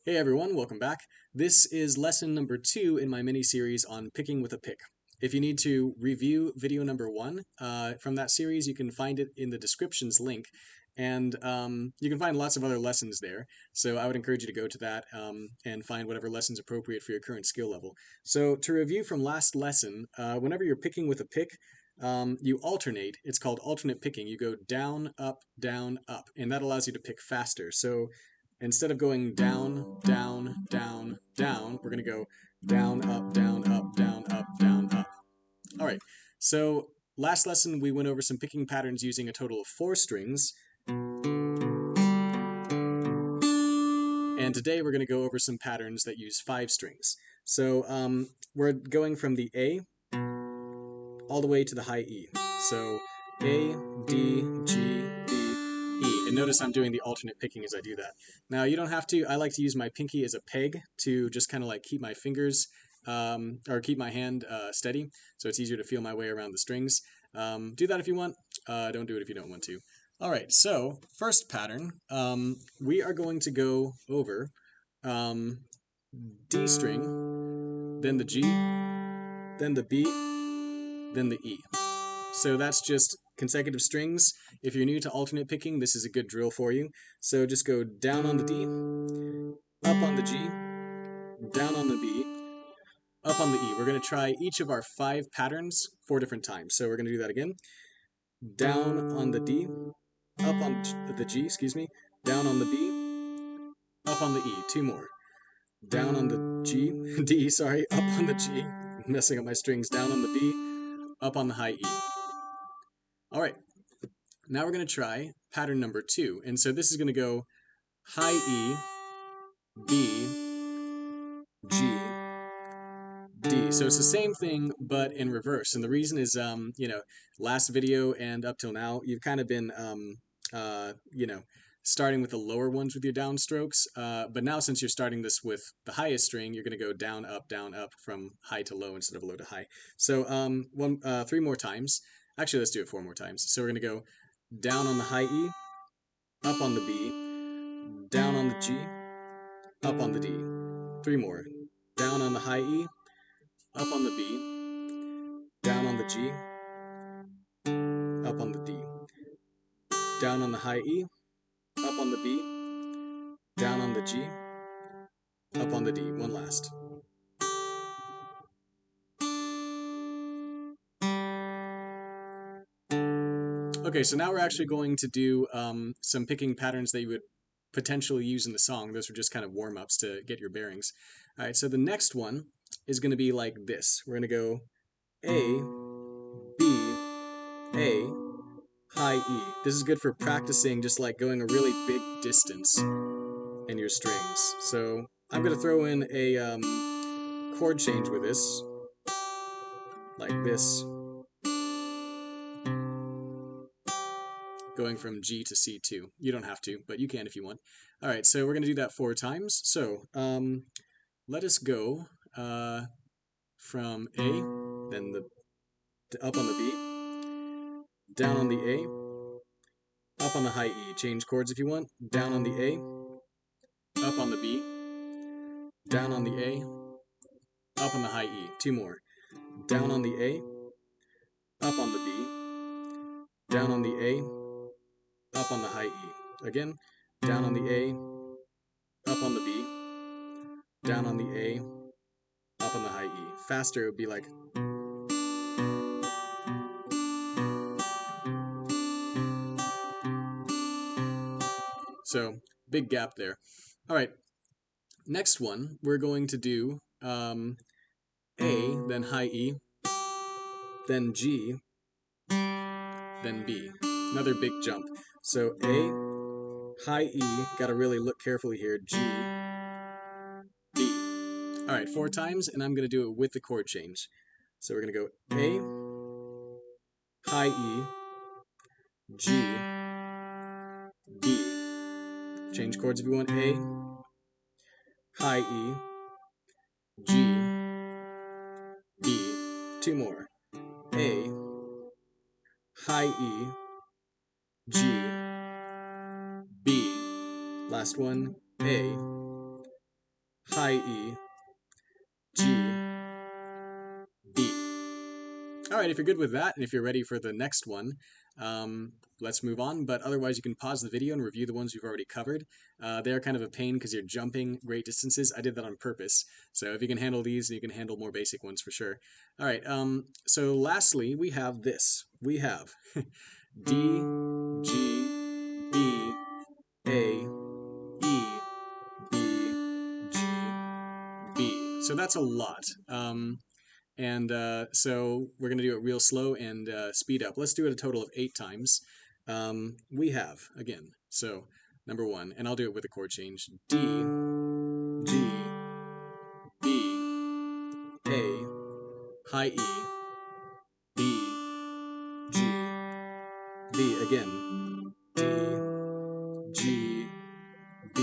Hey everyone, welcome back. This is lesson number 2 in my mini-series on picking with a pick. If you need to review video number 1 from that series, you can find it in the descriptions link, and you can find lots of other lessons there. So I would encourage you to go to that and find whatever lesson's appropriate for your current skill level. So to review from last lesson, whenever you're picking with a pick, you alternate. It's called alternate picking. You go down, up, and that allows you to pick faster. So instead of going down, down, down, down, we're going to go down, up, down, up, down, up, down, up. All right, so last lesson we went over some picking patterns using a total of 4 strings. And today we're going to go over some patterns that use 5 strings. So we're going from the A all the way to the high E. So A, D, G, B, E. And notice I'm doing the alternate picking as I do that. Now you don't have to. I like to use my pinky as a peg to just kind of like keep my fingers or keep my hand steady, so it's easier to feel my way around the strings. Do that if you want. Don't do it if you don't want to. All right, so first pattern, we are going to go over D string, then the G, then the B, then the E. So that's just consecutive strings. If you're new to alternate picking, this is a good drill for you. So just go down on the D, up on the G, down on the B, up on the E. We're going to try each of our 5 patterns 4 different times. So we're going to do that again. Down on the D, up on the G, down on the B, up on the E. 2 more. Down on the G, D, up on the G, messing up my strings, down on the B, up on the high E. All right, now we're going to try pattern number 2. And so this is going to go high E, B, G, D. So it's the same thing, but in reverse. And the reason is, last video and up till now, you've kind of been, starting with the lower ones with your downstrokes. But now since you're starting this with the highest string, you're going to go down, up from high to low instead of low to high. So 3 more times. Actually, let's do it 4 more times. So we're going to go down on the high E, up on the B, down on the G, up on the D. 3 more. Down on the high E, up on the B, down on the G, up on the D. Down on the high E, up on the B, down on the G, up on the D. One last. Okay, so now we're actually going to do some picking patterns that you would potentially use in the song. Those are just kind of warm-ups to get your bearings. All right, so the next one is going to be like this. We're going to go A, B, A, high E. This is good for practicing just like going a really big distance in your strings. So I'm going to throw in a chord change with this, like this, going from G to C2. You don't have to, but you can if you want. All right, so we're going to do that 4 times. So let us go from A, then up on the B, down on the A, up on the high E. Change chords if you want. Down on the A, up on the B, down on the A, up on the high E. 2 more. Down on the A, up on the B, down on the A, up on the high E. Again, down on the A, up on the B, down on the A, up on the high E. Faster, it would be like... So, big gap there. All right, next one, we're going to do A, then high E, then G, then B. Another big jump. So A, high E, gotta really look carefully here, G, B. All right, 4 times, and I'm gonna do it with the chord change. So we're gonna go A, high E, G, B. Change chords if you want. A, high E, G, B. 2 more. A, high E, G, B. Last one. A, high E, G, B. All right, if you're good with that, and if you're ready for the next one, let's move on. But otherwise, you can pause the video and review the ones we've already covered. They're kind of a pain because you're jumping great distances. I did that on purpose. So if you can handle these, you can handle more basic ones for sure. All right, so lastly, we have this. We have D, G, B, A, E, B, G, B. So that's a lot. So we're going to do it real slow and speed up. Let's do it a total of 8 times. We have, again, so number 1, and I'll do it with a chord change. D, G, B, A, high E, B, G, B. Again, D, G, B,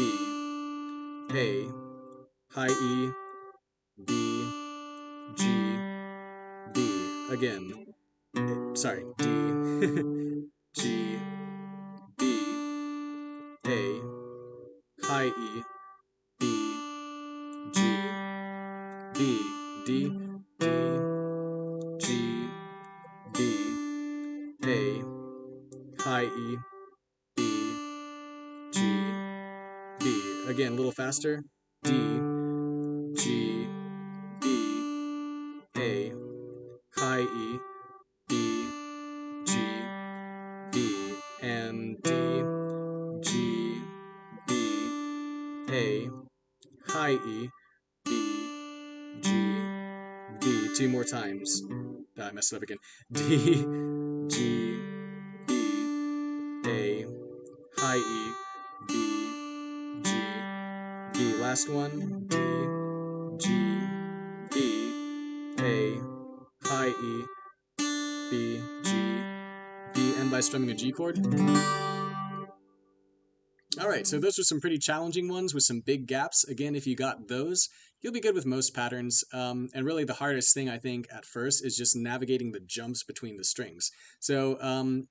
A, high E, B, G, B. Again, sorry, D, G, B, A, high E, B, G, B, D, D, G, B, A, high E, B, G, B. Again, a little faster. D, G, B, A, high E, B, G, B, and D, G, B, A, high E, B, G, B. 2 more times. I messed it up again. D, G, B, A, high E, B, G, B. Last one. D, G, B, A, high E, B, G, B. End by strumming a G chord. Alright, so those were some pretty challenging ones with some big gaps. Again, if you got those, you'll be good with most patterns. And really the hardest thing, I think, at first is just navigating the jumps between the strings. So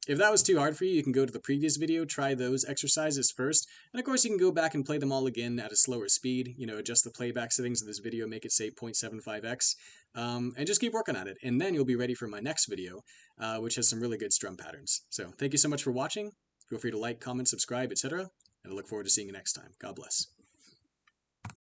if that was too hard for you, you can go to the previous video, try those exercises first. And of course, you can go back and play them all again at a slower speed, adjust the playback settings of this video, make it say 0.75x, and just keep working at it. And then you'll be ready for my next video, which has some really good strum patterns. So thank you so much for watching. Feel free to like, comment, subscribe, etc. And I look forward to seeing you next time. God bless.